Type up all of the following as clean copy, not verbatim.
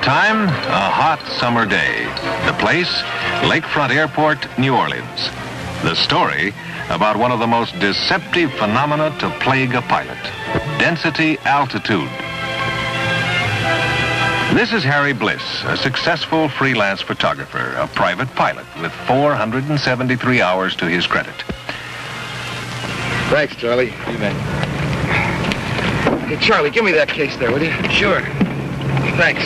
time, a hot summer day. The place, Lakefront Airport, New Orleans. The story about one of the most deceptive phenomena to plague a pilot, density altitude. This is Harry Bliss, a successful freelance photographer, a private pilot with 473 hours to his credit. Thanks, Charlie. You bet. Hey, Charlie, give me that case there, will you? Sure. Thanks.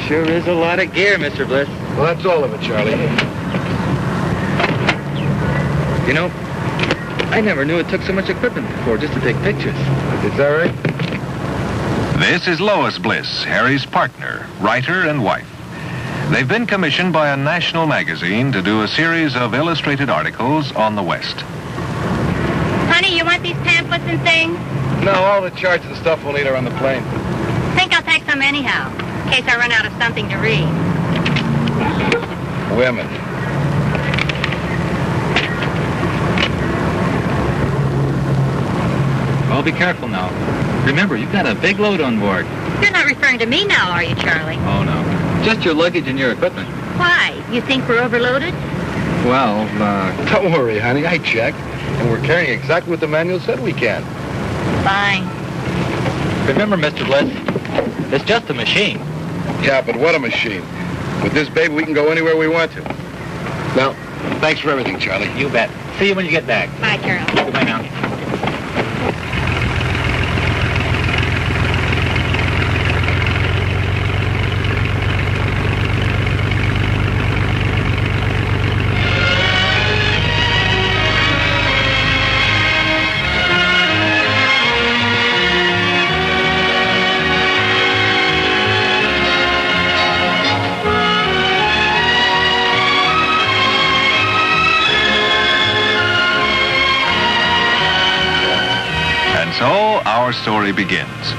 Sure is a lot of gear, Mr. Bliss. Well, that's all of it, Charlie. You know, I never knew it took so much equipment before just to take pictures. Is that right? This is Lois Bliss, Harry's partner, writer and wife. They've been commissioned by a national magazine to do a series of illustrated articles on the West. Honey, you want these pamphlets and things? No, all the charts and stuff we'll need are on the plane. Think I'll take some anyhow, in case I run out of something to read. Women. Oh, be careful now. Remember, you've got a big load on board. You're not referring to me now, are you, Charlie? Oh, no. Just your luggage and your equipment. Why? You think we're overloaded? Well, Don't worry, honey. I checked, and we're carrying exactly what the manual said we can. Fine. remember, Mr. Bliss, it's just a machine. Yeah, but what a machine. With this baby, we can go anywhere we want to. Now, thanks for everything, Charlie. You bet. See you when you get back. Bye, Charlie. Goodbye now. So our story begins.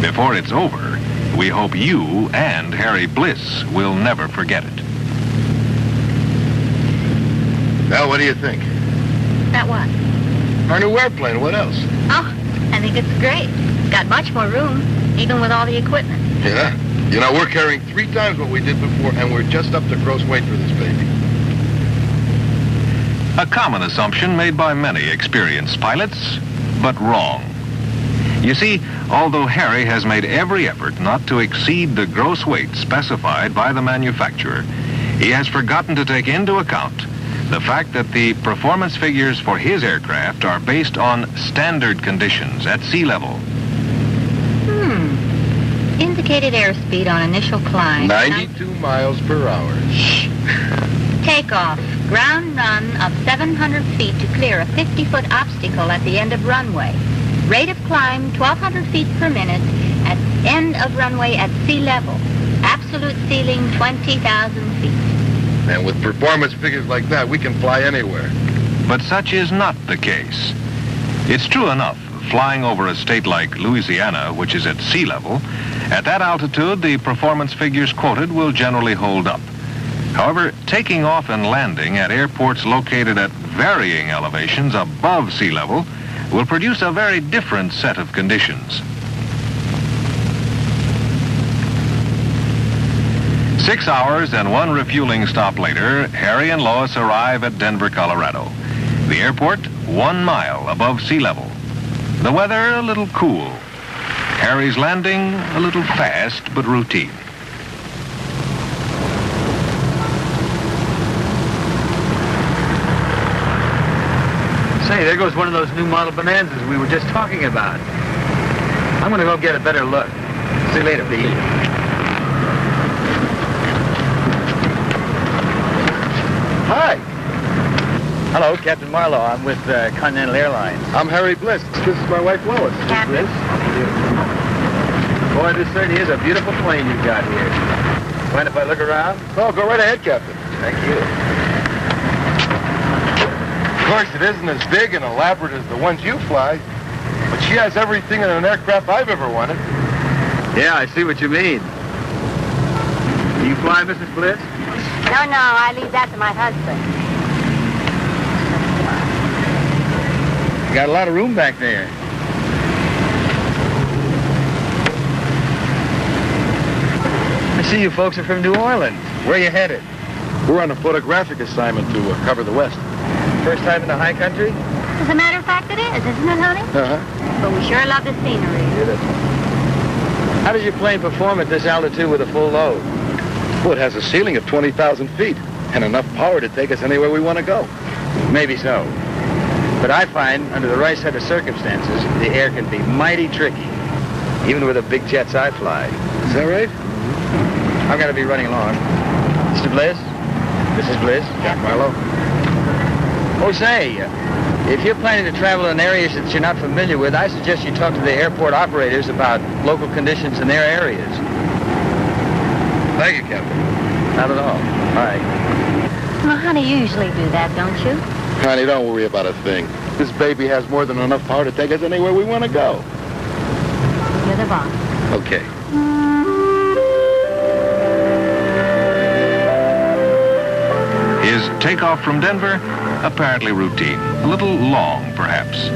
Before it's over, we hope you and Harry Bliss will never forget it. Now, what do you think? That what? Our new airplane, what else? Oh, I think it's great. It's got much more room, even with all the equipment. Yeah? You know, we're carrying 3 times what we did before, and we're just up to gross weight for this baby. A common assumption made by many experienced pilots, but wrong. You see, although Harry has made every effort not to exceed the gross weight specified by the manufacturer, he has forgotten to take into account the fact that the performance figures for his aircraft are based on standard conditions at sea level. Indicated airspeed on initial climb. 92 miles per hour. Takeoff. Ground run of 700 feet to clear a 50-foot obstacle at the end of runway. Rate of climb 1,200 feet per minute at end of runway at sea level. Absolute ceiling 20,000 feet. And with performance figures like that, we can fly anywhere. But such is not the case. It's true enough, flying over a state like Louisiana, which is at sea level, at that altitude, the performance figures quoted will generally hold up. However, taking off and landing at airports located at varying elevations above sea level will produce a very different set of conditions. 6 hours and 1 refueling stop later, Harry and Lois arrive at Denver, Colorado. The airport, 1 mile above sea level. The weather, a little cool. Harry's landing, a little fast but routine. Say, there goes one of those new model Bonanzas we were just talking about. I'm going to go get a better look. See you later, Pete. Hi. Hello, Captain Marlowe. I'm with Continental Airlines. I'm Harry Bliss. This is my wife, Lois. Captain. Boy, this certainly is a beautiful plane you've got here. Mind if I look around? Oh, go right ahead, Captain. Thank you. Of course, it isn't as big and elaborate as the ones you fly, but she has everything in an aircraft I've ever wanted. Yeah, I see what you mean. Do you fly, Mrs. Bliss? No, I leave that to my husband. You got a lot of room back there. see you folks are from New Orleans. Where are you headed? We're on a photographic assignment to cover the West. First time in the high country? As a matter of fact, it is, isn't it, honey? Uh-huh. But we sure love the scenery. How does your plane perform at this altitude with a full load? Well, it has a ceiling of 20,000 feet and enough power to take us anywhere we want to go. Maybe so. But I find, under the right set of circumstances, the air can be mighty tricky, even with the big jets I fly. Is that right? I'm going to be running along. Mr. Bliss? Mrs. Bliss? Jack Marlowe. Oh, say, if you're planning to travel in areas that you're not familiar with, I suggest you talk to the airport operators about local conditions in their areas. Thank you, Captain. Not at all. All right. Well, honey, you usually do that, don't you? Honey, don't worry about a thing. This baby has more than enough power to take us anywhere we want to go. You're the boss. Okay. His takeoff from Denver, apparently routine. A little long, perhaps.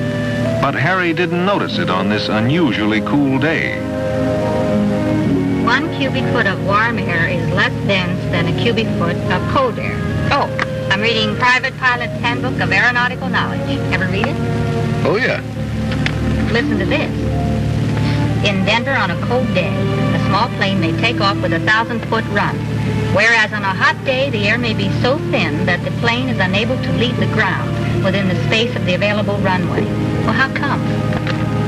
But Harry didn't notice it on this unusually cool day. 1 cubic foot of warm air is less dense than a cubic foot of cold air. Oh, I'm reading Private Pilot's Handbook of Aeronautical Knowledge. Ever read it? Oh, yeah. Listen to this. In Denver on a cold day, a small plane may take off with a 1,000-foot run, whereas on a hot day, the air may be so thin that the plane is unable to leave the ground within the space of the available runway. Well, how come?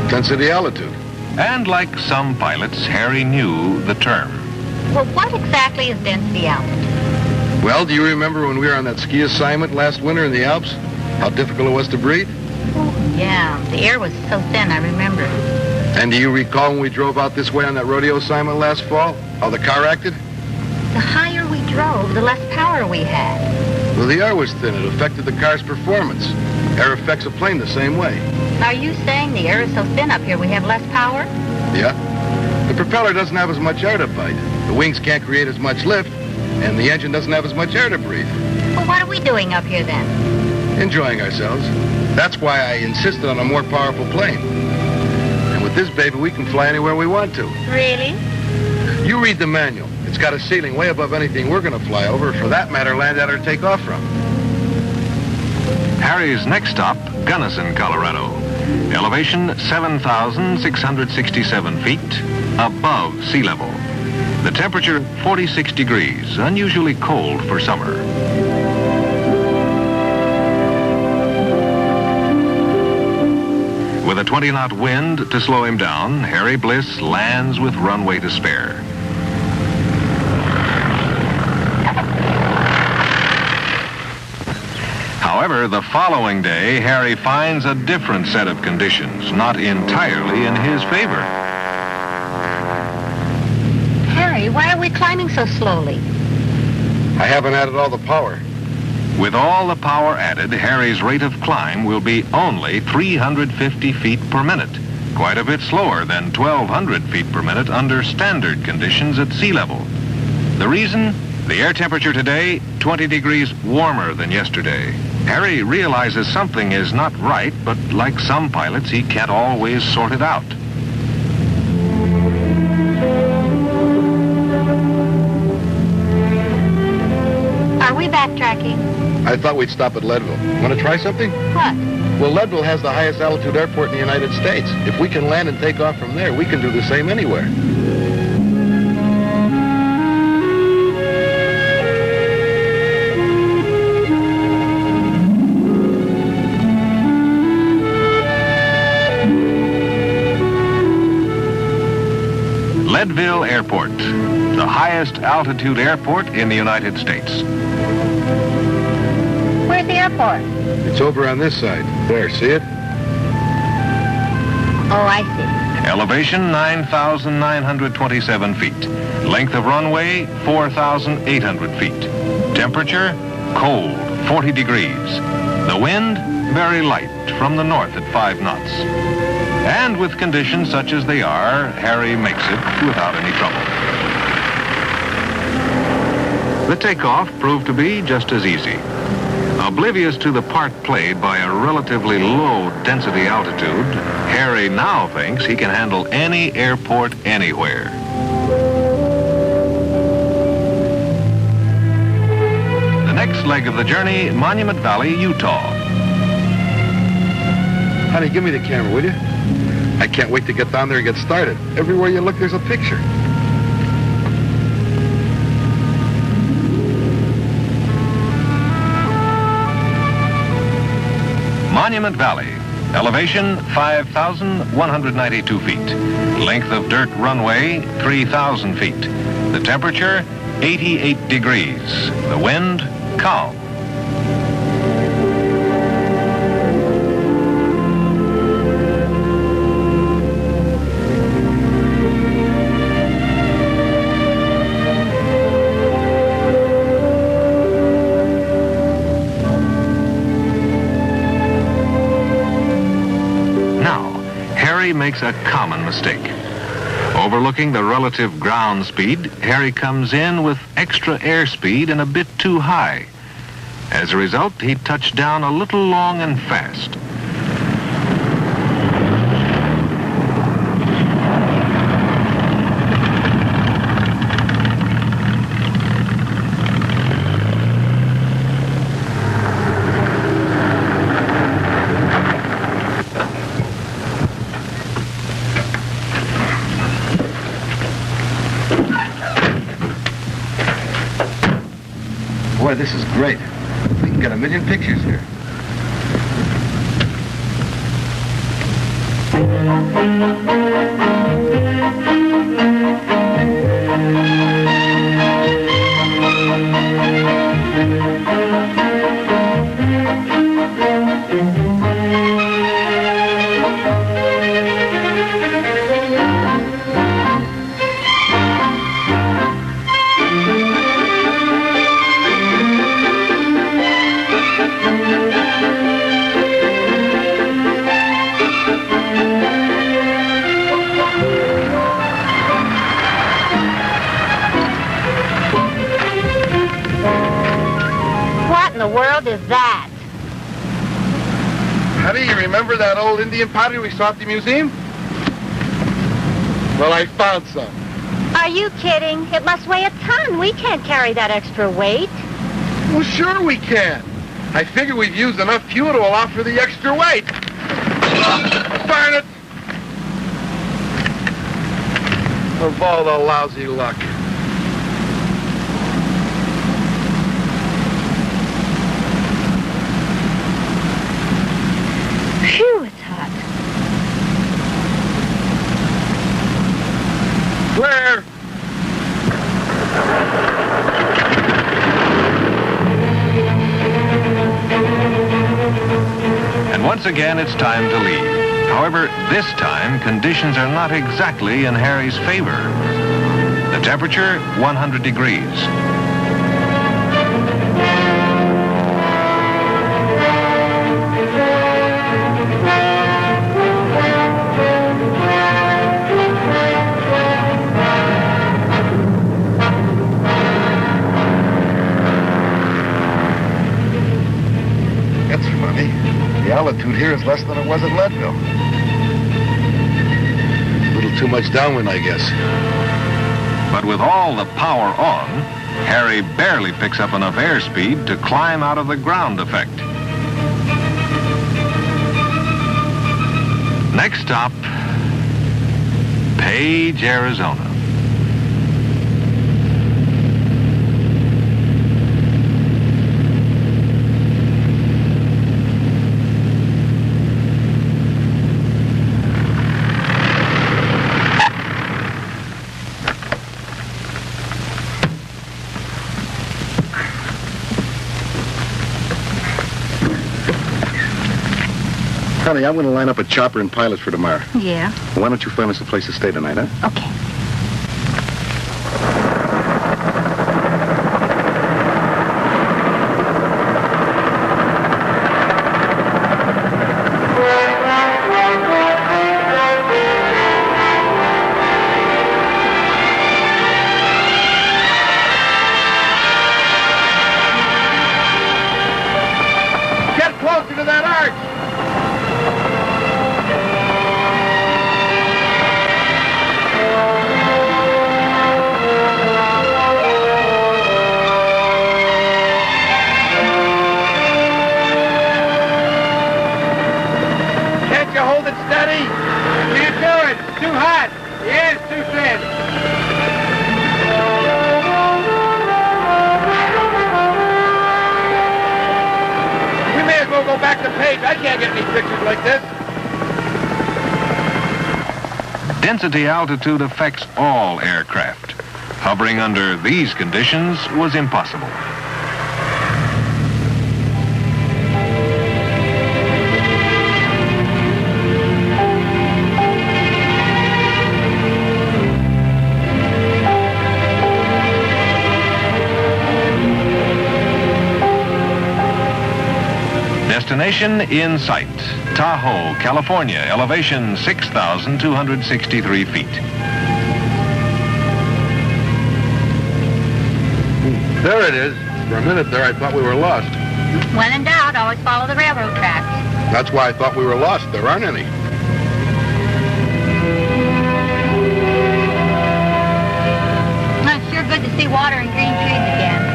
Density altitude. And like some pilots, Harry knew the term. Well, what exactly is density altitude? Well, do you remember when we were on that ski assignment last winter in the Alps? How difficult it was to breathe? Oh, yeah, the air was so thin, I remember. And do you recall when we drove out this way on that rodeo assignment last fall? How the car acted? The higher we drove, the less power we had. Well, the air was thin. It affected the car's performance. Air affects a plane the same way. Are you saying the air is so thin up here we have less power? Yeah. The propeller doesn't have as much air to fight. The wings can't create as much lift, and the engine doesn't have as much air to breathe. Well, what are we doing up here then? Enjoying ourselves. That's why I insisted on a more powerful plane. And with this baby, we can fly anywhere we want to. Really? You read the manual. It's got a ceiling way above anything we're going to fly over, or for that matter, land at or take off from. Harry's next stop, Gunnison, Colorado. Elevation 7,667 feet above sea level. The temperature 46 degrees, unusually cold for summer. With a 20-knot wind to slow him down, Harry Bliss lands with runway to spare. However, the following day, Harry finds a different set of conditions, not entirely in his favor. Harry, why are we climbing so slowly? I haven't added all the power. With all the power added, Harry's rate of climb will be only 350 feet per minute, quite a bit slower than 1,200 feet per minute under standard conditions at sea level. The reason? The air temperature today, 20 degrees warmer than yesterday. Harry realizes something is not right, but like some pilots, he can't always sort it out. Are we backtracking? I thought we'd stop at Leadville. Want to try something? What? Well, Leadville has the highest altitude airport in the United States. If we can land and take off from there, we can do the same anywhere. Leadville Airport, the highest altitude airport in the United States. Where's the airport? It's over on this side. There, see it? Oh, I see. Elevation 9,927 feet. Length of runway 4,800 feet. Temperature cold, 40 degrees. The wind very light from the north at 5 knots. And with conditions such as they are, Harry makes it without any trouble. The takeoff proved to be just as easy. Oblivious to the part played by a relatively low density altitude, Harry now thinks he can handle any airport anywhere. The next leg of the journey, Monument Valley, Utah. Honey, give me the camera, will you? I can't wait to get down there and get started. Everywhere you look, there's a picture. Monument Valley, elevation 5,192 feet. Length of dirt runway 3,000 feet. The temperature 88 degrees. The wind calm. Harry makes a common mistake. Overlooking the relative ground speed, Harry comes in with extra airspeed and a bit too high. As a result, he touched down a little long and fast. Boy, this is great. We can get a million pictures here. Is that? Honey, you remember that old Indian pottery we saw at the museum? Well, I found some. Are you kidding? It must weigh a ton. We can't carry that extra weight. Well, sure we can. I figure we've used enough fuel to allow for the extra weight. Darn it! Of all the lousy luck. Phew, it's hot. Claire! And once again, it's time to leave. However, this time, conditions are not exactly in Harry's favor. The temperature, 100 degrees. The altitude here is less than it was at Leadville. A little too much downwind, I guess. But with all the power on, Harry barely picks up enough airspeed to climb out of the ground effect. Next stop, Page, Arizona. Honey, I'm going to line up a chopper and pilots for tomorrow. Yeah? Why don't you find us a place to stay tonight, huh? Okay. Get closer to that arch! too hot. The air's too thin. We may as well go back to page. I can't get any pictures like this. Density altitude affects all aircraft. Hovering under these conditions was impossible. Destination in sight. Tahoe, California, elevation 6,263 feet. There it is. For a minute there, I thought we were lost. When in doubt, always follow the railroad tracks. That's why I thought we were lost. There aren't any. Well, it's sure good to see water and green trees again.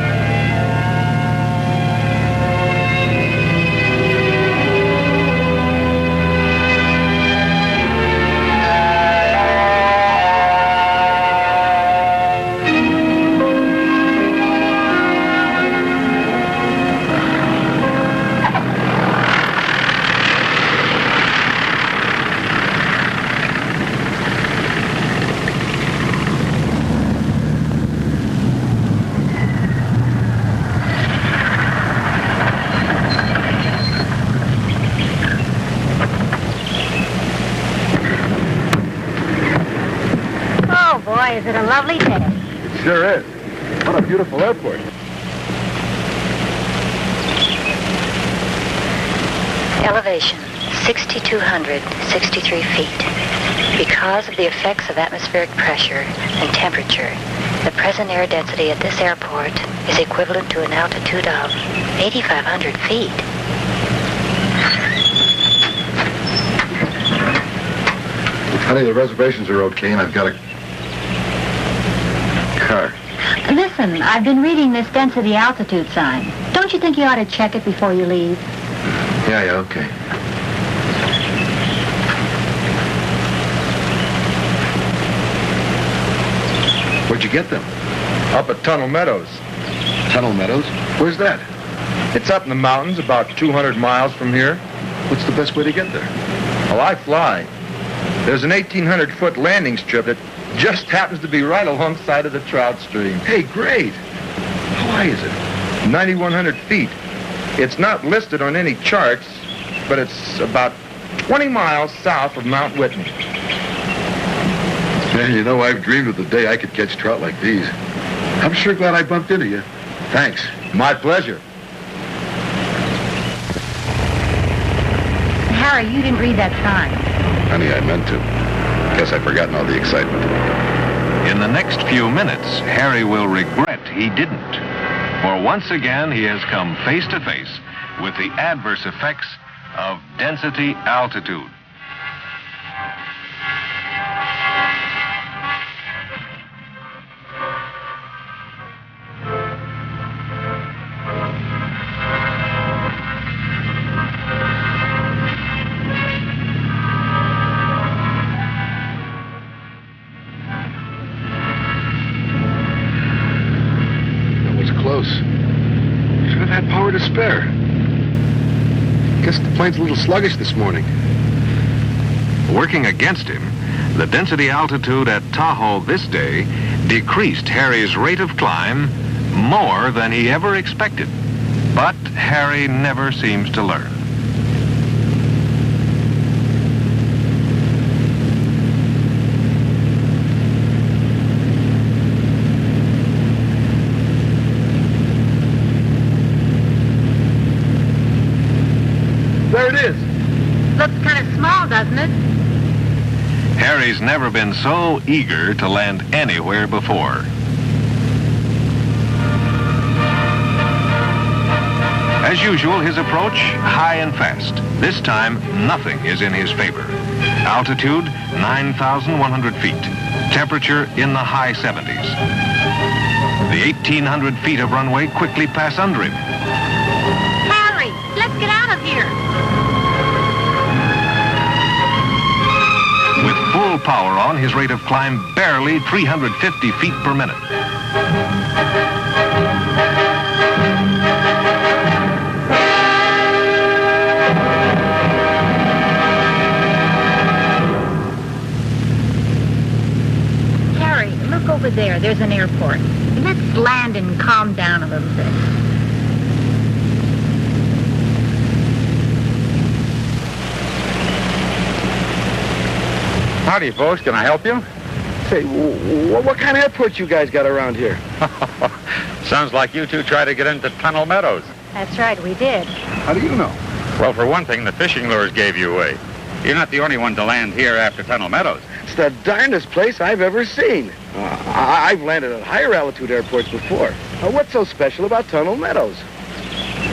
Boy, is it a lovely day. It sure is. What a beautiful airport. Elevation, 6,263 feet. Because of the effects of atmospheric pressure and temperature, the present air density at this airport is equivalent to an altitude of 8,500 feet. Honey, the reservations are okay, and I've got a car. Listen, I've been reading this density altitude sign. Don't you think you ought to check it before you leave? Yeah, okay. Where'd you get them? Up at Tunnel Meadows. Tunnel Meadows? Where's that? It's up in the mountains, about 200 miles from here. What's the best way to get there? Well, I fly. There's an 1,800-foot landing strip that just happens to be right alongside of the trout stream. Hey, great. How high is it? 9,100 feet. It's not listed on any charts, but it's about 20 miles south of Mount Whitney. Man, you know, I've dreamed of the day I could catch trout like these. I'm sure glad I bumped into you. Thanks. My pleasure. Harry, you didn't read that sign. Honey, I meant to. Guess I've forgotten all the excitement. In the next few minutes, Harry will regret he didn't. For once again, he has come face to face with the adverse effects of density altitude. Close. Should have had power to spare. Guess the plane's a little sluggish this morning. Working against him, the density altitude at Tahoe this day decreased Harry's rate of climb more than he ever expected. But Harry never seems to learn. There it is. Looks kind of small, doesn't it? Harry's never been so eager to land anywhere before. As usual, his approach, high and fast. This time, nothing is in his favor. Altitude, 9,100 feet. Temperature in the high 70s. The 1,800 feet of runway quickly pass under him. Harry, let's get out of here. With full power on, his rate of climb barely 350 feet per minute. Harry, look over there. There's an airport. Let's land and calm down a little bit. Howdy, folks. Can I help you? Say, what kind of airport you guys got around here? Sounds like you two tried to get into Tunnel Meadows. That's right, we did. How do you know? Well, for one thing, the fishing lures gave you away. You're not the only one to land here after Tunnel Meadows. It's the darndest place I've ever seen. I've landed at higher altitude airports before. What's so special about Tunnel Meadows?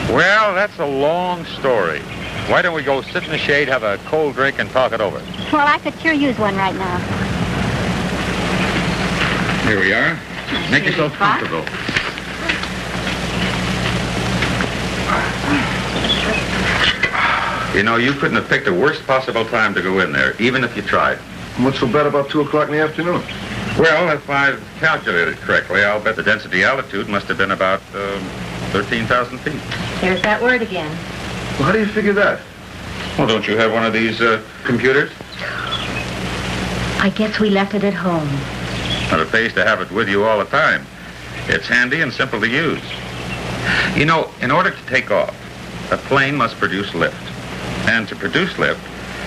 Well, that's a long story. Why don't we go sit in the shade, have a cold drink, and talk it over? Well, I could sure use one right now. Here we are. Make yourself comfortable. You know, you couldn't have picked the worst possible time to go in there, even if you tried. What's so bad about 2 o'clock in the afternoon? Well, if I've calculated correctly, I'll bet the density altitude must have been about 13,000 feet. There's that word again. Well, how do you figure that? Well, don't you have one of these computers? I guess we left it at home. Well, it pays to have it with you all the time. It's handy and simple to use. You know, in order to take off, a plane must produce lift. And to produce lift,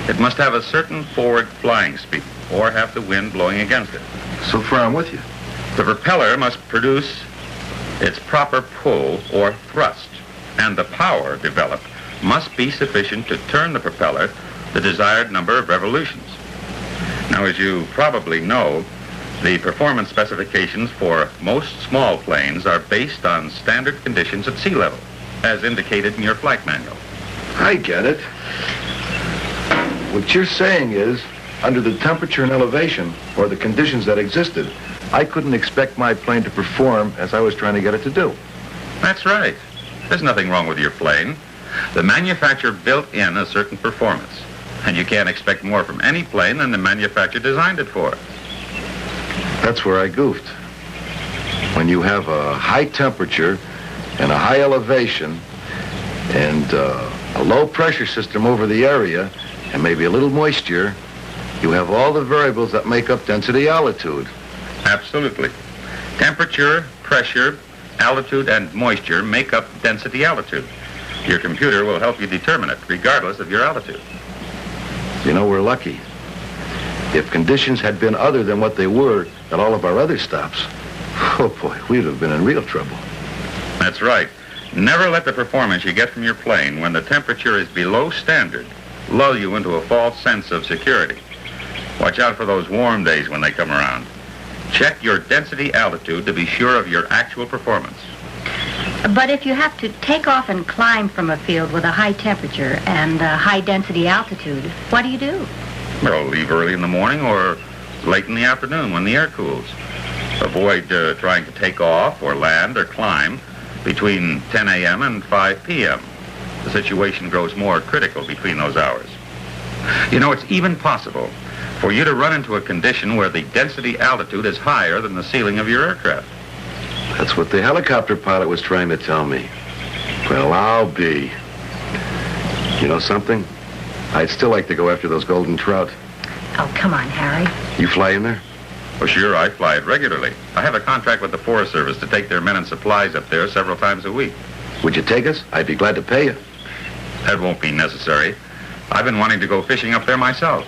it must have a certain forward flying speed, or have the wind blowing against it. So far, I'm with you. The propeller must produce its proper pull or thrust, and the power developed must be sufficient to turn the propeller the desired number of revolutions. Now, as you probably know, the performance specifications for most small planes are based on standard conditions at sea level, as indicated in your flight manual. I get it. What you're saying is, under the temperature and elevation, or the conditions that existed, I couldn't expect my plane to perform as I was trying to get it to do. That's right. There's nothing wrong with your plane. The manufacturer built in a certain performance, and you can't expect more from any plane than the manufacturer designed it for. That's where I goofed. When you have a high temperature and a high elevation and a low pressure system over the area and maybe a little moisture, you have all the variables that make up density altitude. Absolutely. Temperature, pressure, altitude, and moisture make up density altitude. Your computer will help you determine it, regardless of your altitude. You know, we're lucky. If conditions had been other than what they were at all of our other stops, oh boy, we'd have been in real trouble. That's right. Never let the performance you get from your plane when the temperature is below standard lull you into a false sense of security. Watch out for those warm days when they come around. Check your density altitude to be sure of your actual performance. But if you have to take off and climb from a field with a high temperature and a high density altitude, what do you do? Well, leave early in the morning or late in the afternoon when the air cools. Avoid trying to take off or land or climb between 10 a.m. and 5 p.m. The situation grows more critical between those hours. You know, it's even possible for you to run into a condition where the density altitude is higher than the ceiling of your aircraft. That's what the helicopter pilot was trying to tell me. Well, I'll be. You know something? I'd still like to go after those golden trout. Oh, come on, Harry. You fly in there? Oh, sure, I fly it regularly. I have a contract with the Forest Service to take their men and supplies up there several times a week. Would you take us? I'd be glad to pay you. That won't be necessary. I've been wanting to go fishing up there myself.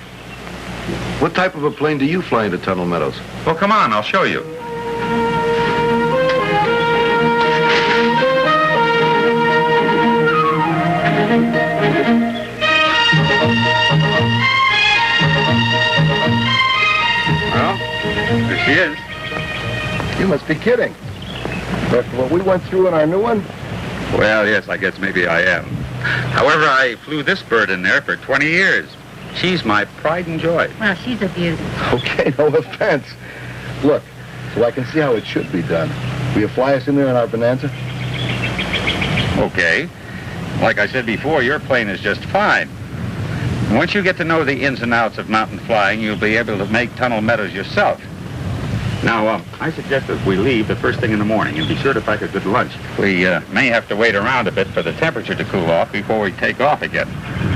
What type of a plane do you fly into Tunnel Meadows? Well, come on, I'll show you. Well, there she is. You must be kidding. After what we went through in our new one? Well, yes, I guess maybe I am. However, I flew this bird in there for 20 years. She's my pride and joy. Well, she's a beauty. Okay, no offense. Look, so I can see how it should be done. Will you fly us in there in our Bonanza? Okay. Like I said before, your plane is just fine. Once you get to know the ins and outs of mountain flying, you'll be able to make tunnel meadows yourself. Now, I suggest that we leave the first thing in the morning and be sure to pack a good lunch. We may have to wait around a bit for the temperature to cool off before we take off again.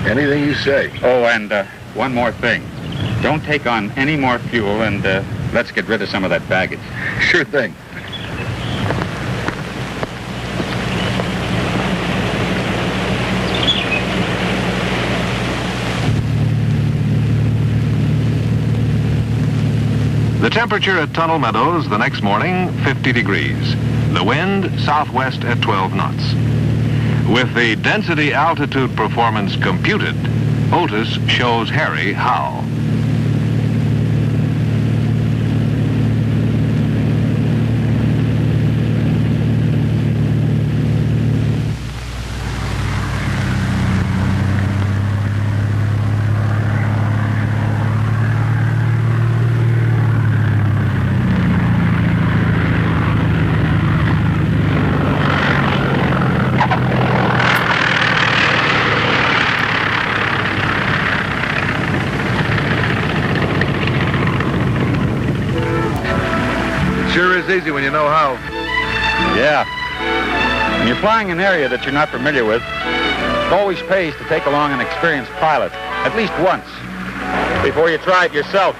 Anything you say. Oh, and one more thing. Don't take on any more fuel, and let's get rid of some of that baggage. Sure thing. The temperature at Tunnel Meadows the next morning, 50 degrees. The wind, southwest at 12 knots. With the density altitude performance computed, Otis shows Harry how. Sure is easy when you know how. Yeah. When you're flying an area that you're not familiar with, it always pays to take along an experienced pilot, at least once, before you try it yourself,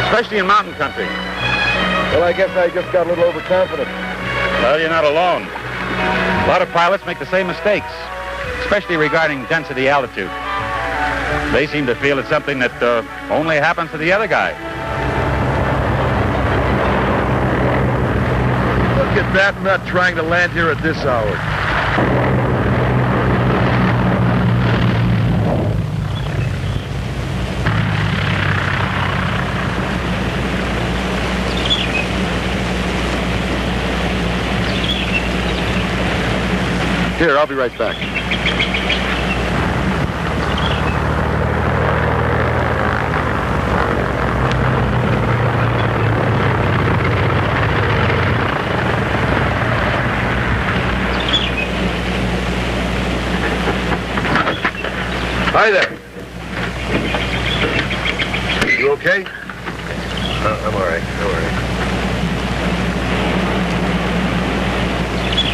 especially in mountain country. Well, I guess I just got a little overconfident. Well, you're not alone. A lot of pilots make the same mistakes, especially regarding density altitude. They seem to feel it's something that only happens to the other guy. Look at that nut trying to land here at this hour. Here, I'll be right back. Hi there. You okay? I'm all right. I'm all right.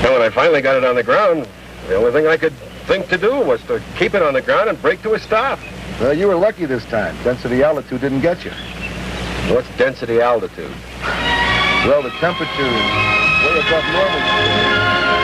Well, when I finally got it on the ground, the only thing I could think to do was to keep it on the ground and brake to a stop. Well, you were lucky this time. Density altitude didn't get you. What's density altitude? Well, the temperature is way above normal.